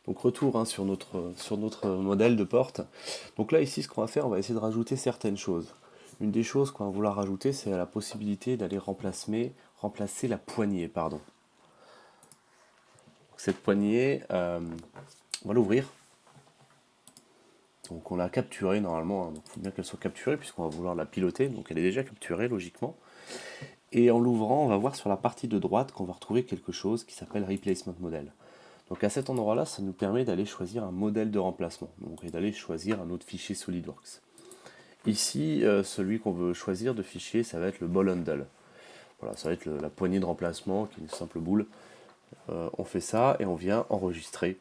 Donc retour hein, sur notre modèle de porte. Donc là ici ce qu'on va faire, on va essayer de rajouter certaines choses. Une des choses qu'on va vouloir rajouter, c'est la possibilité d'aller remplacer la poignée, pardon. Donc, cette poignée, on va l'ouvrir. Donc on l'a capturée normalement, hein. Donc il faut bien qu'elle soit capturée puisqu'on va vouloir la piloter. Donc elle est déjà capturée logiquement. Et en l'ouvrant, on va voir sur la partie de droite qu'on va retrouver quelque chose qui s'appelle Replacement Model. Donc à cet endroit-là, ça nous permet d'aller choisir un modèle de remplacement, donc, et d'aller choisir un autre fichier SolidWorks. Ici, celui qu'on veut choisir de fichier, ça va être le ball handle. Voilà, ça va être la poignée de remplacement, qui est une simple boule. On fait ça et on vient enregistrer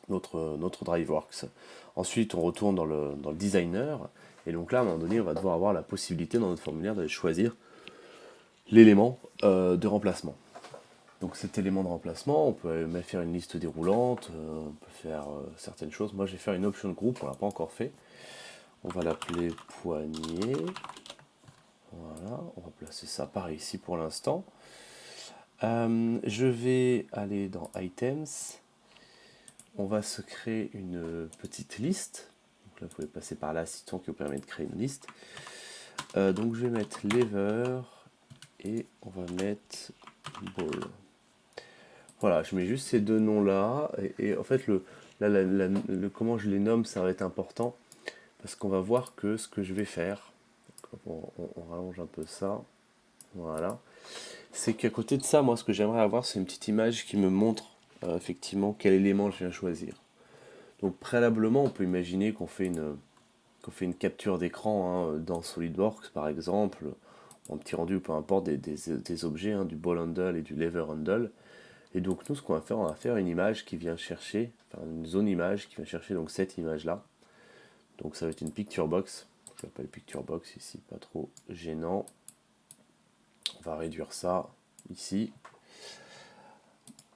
notre DriveWorks. Ensuite, on retourne dans le designer, et donc là, à un moment donné, on va devoir avoir la possibilité dans notre formulaire d'aller choisir l'élément de remplacement. Donc cet élément de remplacement, on peut même faire une liste déroulante, on peut faire certaines choses. Moi je vais faire une option de groupe, on l'a pas encore fait. On va l'appeler poignée. Voilà, on va placer ça par ici pour l'instant. Je vais aller dans Items. On va se créer une petite liste. Donc là vous pouvez passer par l'assistant qui vous permet de créer une liste. Donc je vais mettre lever et on va mettre ball. Voilà, je mets juste ces deux noms-là, et en fait, comment je les nomme, ça va être important, parce qu'on va voir que ce que je vais faire, on rallonge un peu ça, voilà, c'est qu'à côté de ça, moi, ce que j'aimerais avoir, c'est une petite image qui me montre effectivement quel élément je viens choisir. Donc préalablement, on peut imaginer qu'on fait une capture d'écran hein, dans SolidWorks, par exemple, en petit rendu, peu importe, des objets, hein, du ball handle et du lever handle. Et donc nous, ce qu'on va faire, on va faire une image qui vient chercher, enfin une zone image qui vient chercher donc cette image-là. Donc ça va être une picture box. Je l'appelle picture box ici, pas trop gênant. On va réduire ça ici.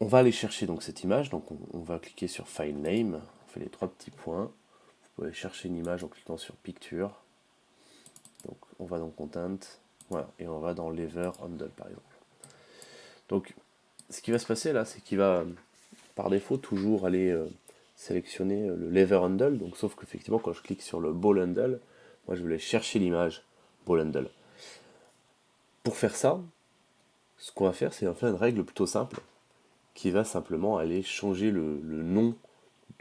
On va aller chercher donc cette image. Donc on va cliquer sur File Name. On fait les trois petits points. Vous pouvez aller chercher une image en cliquant sur Picture. Donc on va dans Content. Voilà. Et on va dans Lever Handle par exemple. Donc ce qui va se passer là, c'est qu'il va par défaut toujours aller sélectionner le lever handle, donc sauf qu'effectivement quand je clique sur le ball handle, moi je voulais chercher l'image ball handle. Pour faire ça, ce qu'on va faire, c'est en fait une règle plutôt simple qui va simplement aller changer le nom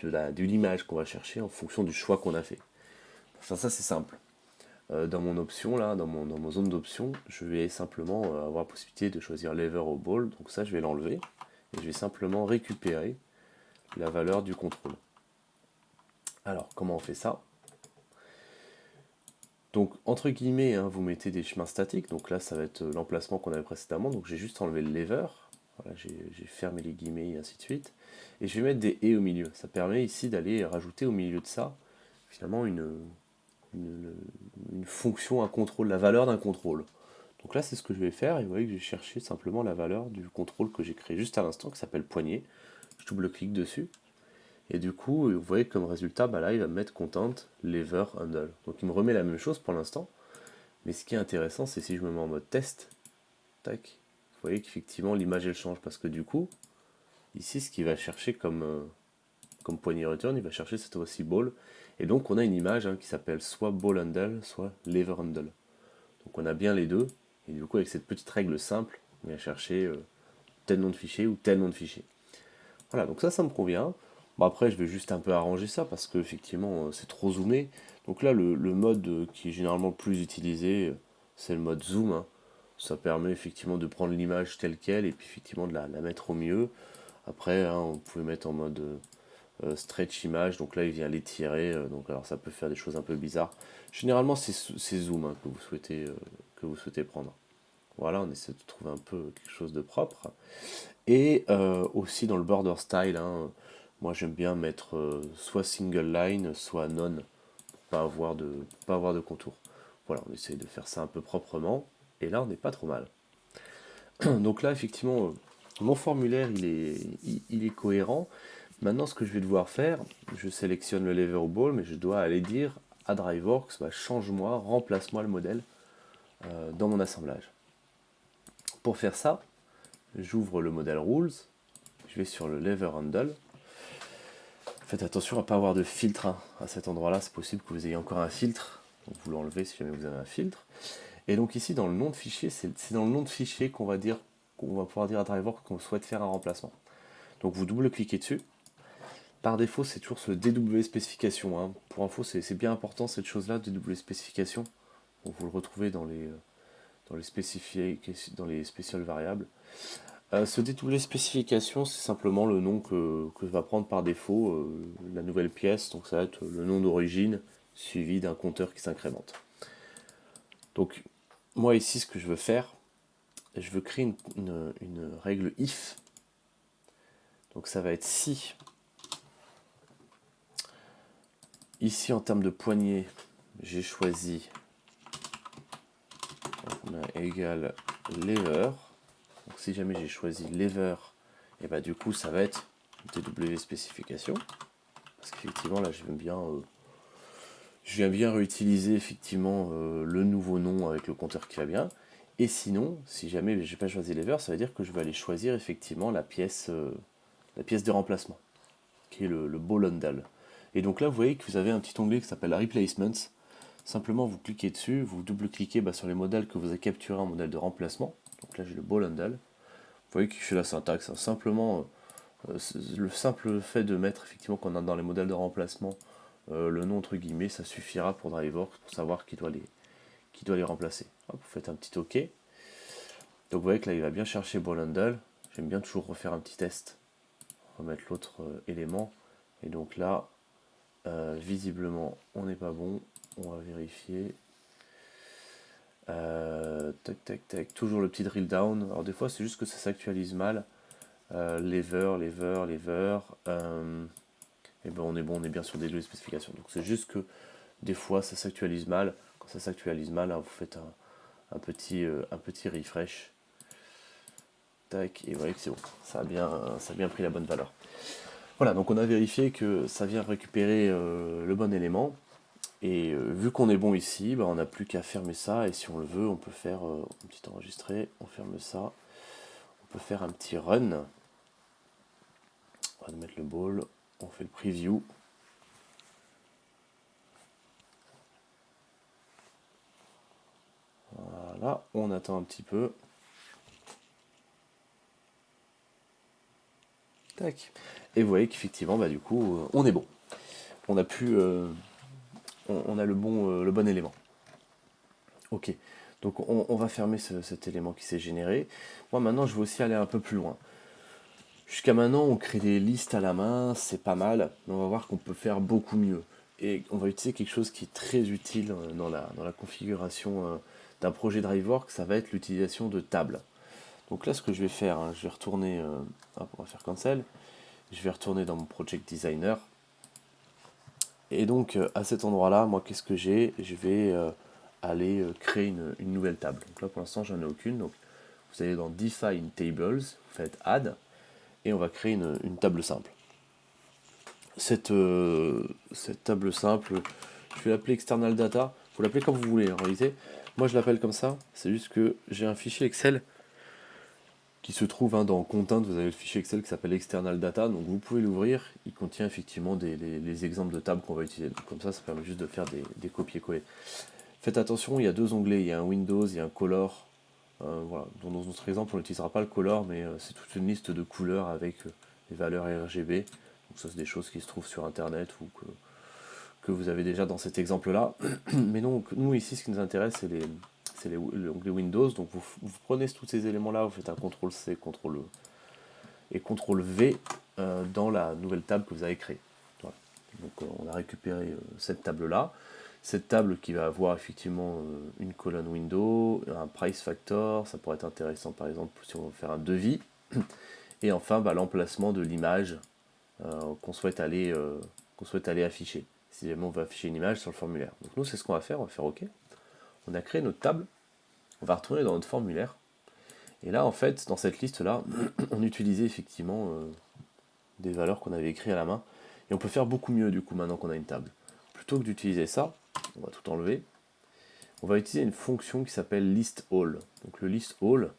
de l'image qu'on va chercher en fonction du choix qu'on a fait. Enfin ça c'est simple. Dans mon option là, dans mon zone d'option, je vais simplement avoir la possibilité de choisir lever au ball, donc ça je vais l'enlever et je vais simplement récupérer la valeur du contrôle. Alors comment on fait ça? Donc, entre guillemets, hein, vous mettez des chemins statiques. Donc là, ça va être l'emplacement qu'on avait précédemment. Donc j'ai juste enlevé le lever. Voilà, j'ai fermé les guillemets et ainsi de suite. Et je vais mettre des et au milieu. Ça permet ici d'aller rajouter au milieu de ça, finalement, une, une fonction, un contrôle, la valeur d'un contrôle. Donc là, c'est ce que je vais faire. Et vous voyez que je vais chercher simplement la valeur du contrôle que j'ai créé juste à l'instant, qui s'appelle poignée. Je double-clique dessus. Et du coup, vous voyez comme résultat, bah là, il va me mettre content lever handle. Donc il me remet la même chose pour l'instant. Mais ce qui est intéressant, c'est si je me mets en mode test, tac, vous voyez qu'effectivement l'image elle change parce que du coup, ici ce qu'il va chercher comme poignée return, il va chercher cette fois-ci ball. Et donc on a une image hein, qui s'appelle soit ball handle, soit lever handle. Donc on a bien les deux. Et du coup, avec cette petite règle simple, on va chercher tel nom de fichier ou tel nom de fichier. Voilà, donc ça me convient. Bon, après, je vais juste un peu arranger ça parce que effectivement, c'est trop zoomé. Donc là, le mode qui est généralement le plus utilisé, c'est le mode zoom, hein. Ça permet effectivement de prendre l'image telle qu'elle et puis effectivement de la mettre au mieux. Après, hein, on pouvait mettre en mode stretch image, donc là il vient l'étirer, donc alors ça peut faire des choses un peu bizarres. Généralement, c'est zoom hein, que vous souhaitez prendre. Voilà, on essaie de trouver un peu quelque chose de propre. Et aussi dans le border style, hein, moi j'aime bien mettre soit single line, soit none, pour pas avoir de contour. Voilà, on essaye de faire ça un peu proprement, et là on n'est pas trop mal. Donc là effectivement, mon formulaire il est cohérent. Maintenant ce que je vais devoir faire, je sélectionne le lever au ball, mais je dois aller dire à DriveWorks, bah, change-moi, remplace-moi le modèle dans mon assemblage. Pour faire ça, j'ouvre le modèle rules, je vais sur le lever handle, Faites attention à ne pas avoir de filtre hein. À cet endroit-là, c'est possible que vous ayez encore un filtre. Donc vous l'enlevez si jamais vous avez un filtre. Et donc ici, dans le nom de fichier, c'est dans le nom de fichier qu'on va pouvoir dire à Driver qu'on souhaite faire un remplacement. Donc vous double-cliquez dessus. Par défaut, c'est toujours ce DW spécification. Hein. Pour info, c'est bien important cette chose-là, DW spécification. Donc vous le retrouvez dans les spécial variables. Ce DW spécification, c'est simplement le nom que va prendre par défaut la nouvelle pièce. Donc ça va être le nom d'origine suivi d'un compteur qui s'incrémente. Donc moi ici, ce que je veux faire, je veux créer une règle if. Donc ça va être si. Ici en termes de poignée, j'ai choisi égale lever. Donc si jamais j'ai choisi lever, et bah du coup ça va être DW spécification. Parce qu'effectivement là je viens bien réutiliser effectivement le nouveau nom avec le compteur qui va bien. Et sinon, si jamais je n'ai pas choisi lever, ça veut dire que je vais aller choisir effectivement la pièce de remplacement, qui est le ball handle. Et donc là vous voyez que vous avez un petit onglet qui s'appelle Replacements. Simplement vous cliquez dessus, vous double-cliquez sur les modèles que vous avez capturés en modèle de remplacement. Donc là j'ai le ball handle. Vous voyez que je fais la syntaxe. Hein. Simplement, le simple fait de mettre effectivement qu'on a dans les modèles de remplacement le nom entre guillemets, ça suffira pour Driver pour savoir qui doit les remplacer. Hop, vous faites un petit OK. Donc vous voyez que là il va bien chercher ball handle. J'aime bien toujours refaire un petit test. Remettre l'autre élément. Et donc là, visiblement, on n'est pas bon. On va vérifier. Tac, tac, tac. Toujours le petit drill down. Alors des fois, c'est juste que ça s'actualise mal. Lever. Et ben on est bon, on est bien sur des deux spécifications. Donc c'est juste que des fois, ça s'actualise mal. Quand ça s'actualise mal, hein, vous faites un petit refresh. Tac, et vous voyez que c'est bon. Ça a bien pris la bonne valeur. Voilà, donc on a vérifié que ça vient récupérer le bon élément. Et vu qu'on est bon ici, on n'a plus qu'à fermer ça. Et si on le veut, on peut faire un petit enregistré. On ferme ça. On peut faire un petit run. On va mettre le ball. On fait le preview. Voilà, on attend un petit peu. Tac. Et vous voyez qu'effectivement, du coup, on est bon. On a pu, on a le bon élément. Ok. Donc on va fermer cet élément qui s'est généré. Moi maintenant, je vais aussi aller un peu plus loin. Jusqu'à maintenant, on crée des listes à la main, c'est pas mal, mais on va voir qu'on peut faire beaucoup mieux. Et on va utiliser quelque chose qui est très utile dans la configuration d'un projet Driveworks, ça va être l'utilisation de tables. Donc là, ce que je vais faire, hein, je vais retourner, on va faire cancel, je vais retourner dans mon project designer. Et donc à cet endroit-là, moi, qu'est-ce que j'ai? Je vais aller créer une nouvelle table. Donc là, pour l'instant, j'en ai aucune. Donc vous allez dans Define Tables, vous faites Add, et on va créer une table simple. Cette table simple, je vais l'appeler External Data. Vous l'appelez comme vous voulez en réalité. Moi je l'appelle comme ça, c'est juste que j'ai un fichier Excel qui se trouve dans Content, vous avez le fichier Excel qui s'appelle External Data, donc vous pouvez l'ouvrir, il contient effectivement les exemples de tables qu'on va utiliser. Donc, comme ça permet juste de faire des copier-coller. Faites attention, il y a deux onglets, il y a un Windows, il y a un Color. Voilà. Dans notre exemple, on n'utilisera pas le Color, mais c'est toute une liste de couleurs avec les valeurs RGB. Donc ça, c'est des choses qui se trouvent sur Internet ou que vous avez déjà dans cet exemple-là. Mais donc, nous, ici, ce qui nous intéresse, c'est l'onglet Windows. Donc, vous prenez tous ces éléments-là, vous faites un CTRL-C, CTRL-E et CTRL-V dans la nouvelle table que vous avez créée. Voilà. Donc, on a récupéré cette table-là. Cette table qui va avoir effectivement une colonne window, un price factor, ça pourrait être intéressant par exemple si on veut faire un devis, et enfin l'emplacement de l'image qu'on souhaite aller afficher. Si jamais on veut afficher une image sur le formulaire. Donc nous c'est ce qu'on va faire OK. On a créé notre table, on va retourner dans notre formulaire, et là en fait dans cette liste là, on utilisait effectivement des valeurs qu'on avait écrites à la main, et on peut faire beaucoup mieux du coup maintenant qu'on a une table. Plutôt que d'utiliser ça, on va tout enlever, on va utiliser une fonction qui s'appelle listAll. Donc le listAll,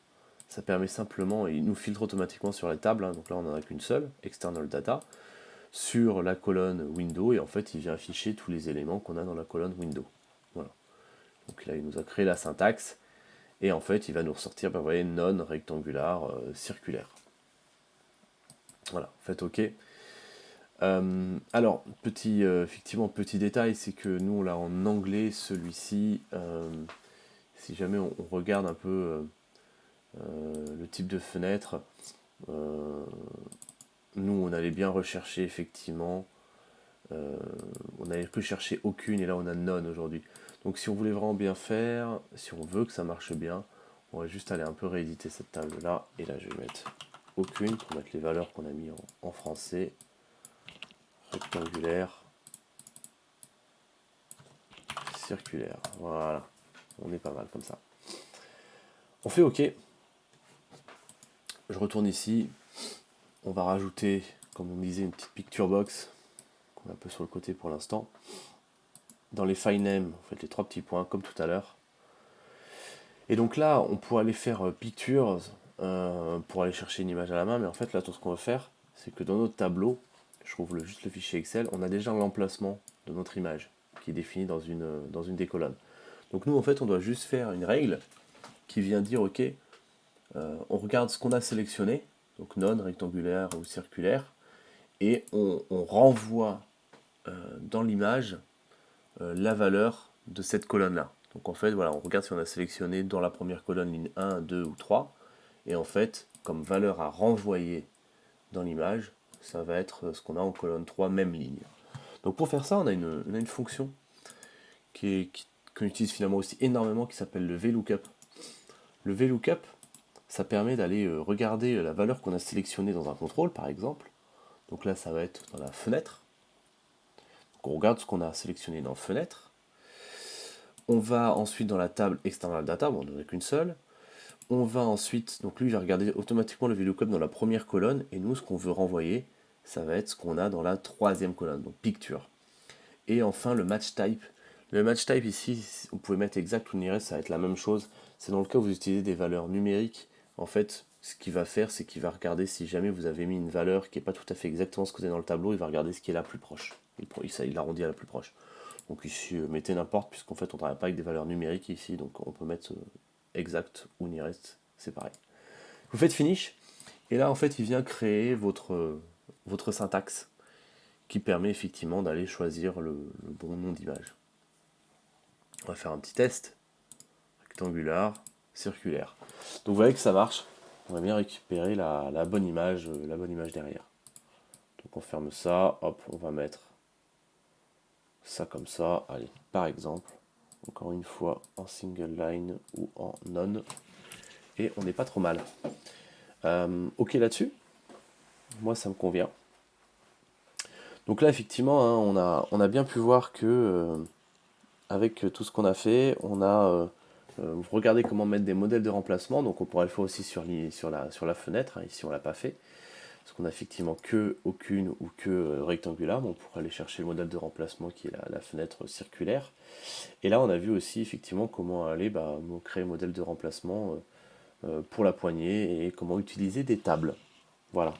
ça permet simplement, et il nous filtre automatiquement sur la table, hein, donc là on n'en a qu'une seule, external data. sur la colonne window, et en fait il vient afficher tous les éléments qu'on a dans la colonne window. Voilà. Donc là il nous a créé la syntaxe, et en fait il va nous ressortir, vous voyez, non rectangular circulaire. Voilà, faites OK. Alors, effectivement, petit détail, c'est que nous, là, en anglais, celui-ci, si jamais on regarde un peu le type de fenêtre, nous, on allait bien rechercher, effectivement, on n'allait que chercher aucune, et là, on a none aujourd'hui. Donc, si on voulait vraiment bien faire, si on veut que ça marche bien, on va juste aller un peu rééditer cette table-là, et là, je vais mettre aucune pour mettre les valeurs qu'on a mis en français. Rectangulaire, circulaire, voilà, on est pas mal comme ça. On fait OK, je retourne ici, on va rajouter, comme on disait, une petite picture box, qu'on a un peu sur le côté pour l'instant. Dans les file names, vous faites les 3 petits points, comme tout à l'heure. Et donc là, on pourrait aller faire pictures, pour aller chercher une image à la main, mais en fait, là, tout ce qu'on va faire, c'est que dans notre tableau, je trouve juste le fichier Excel, on a déjà l'emplacement de notre image, qui est défini dans une des colonnes. Donc nous, en fait, on doit juste faire une règle qui vient dire, OK, on regarde ce qu'on a sélectionné, donc non, rectangulaire ou circulaire, et on renvoie dans l'image la valeur de cette colonne-là. Donc en fait, voilà, on regarde si on a sélectionné dans la première colonne ligne 1, 2 ou 3, et en fait, comme valeur à renvoyer dans l'image, ça va être ce qu'on a en colonne 3, même ligne. Donc pour faire ça, on a une fonction qu'on utilise finalement aussi énormément, qui s'appelle le VLOOKUP. Le VLOOKUP, ça permet d'aller regarder la valeur qu'on a sélectionnée dans un contrôle, par exemple. Donc là, ça va être dans la fenêtre. Donc on regarde ce qu'on a sélectionné dans fenêtre. On va ensuite dans la table external data, bon, on n'en a qu'une seule. On va ensuite, donc lui il va regarder automatiquement le VLOOKUP dans la première colonne, et nous ce qu'on veut renvoyer, ça va être ce qu'on a dans la troisième colonne, donc picture. Et enfin le match type. Le match type ici, vous pouvez mettre exact ou nearest, ça va être la même chose. C'est dans le cas où vous utilisez des valeurs numériques. En fait, ce qu'il va faire, c'est qu'il va regarder si jamais vous avez mis une valeur qui n'est pas tout à fait exactement ce que vous avez dans le tableau, il va regarder ce qui est la plus proche. Il l'arrondit à la plus proche. Donc ici, mettez n'importe, puisqu'en fait on ne travaille pas avec des valeurs numériques ici, donc on peut mettre exact ou nearest, c'est pareil. Vous faites finish, et là en fait il vient créer votre syntaxe, qui permet effectivement d'aller choisir le bon nom d'image. On va faire un petit test. Rectangulaire, circulaire. Donc vous voyez que ça marche. On va bien récupérer la bonne image derrière. Donc on ferme ça, hop, on va mettre ça comme ça. Allez, par exemple, encore une fois en single line ou en non. Et on n'est pas trop mal. OK là-dessus. Moi ça me convient. Donc là effectivement, hein, on a bien pu voir que avec tout ce qu'on a fait, on a regardé comment mettre des modèles de remplacement. Donc on pourrait le faire aussi sur la fenêtre. Hein. Ici on l'a pas fait, parce qu'on a effectivement que aucune ou que rectangulaire. On pourrait aller chercher le modèle de remplacement qui est la fenêtre circulaire. Et là on a vu aussi effectivement comment aller créer un modèle de remplacement pour la poignée, et comment utiliser des tables. Voilà,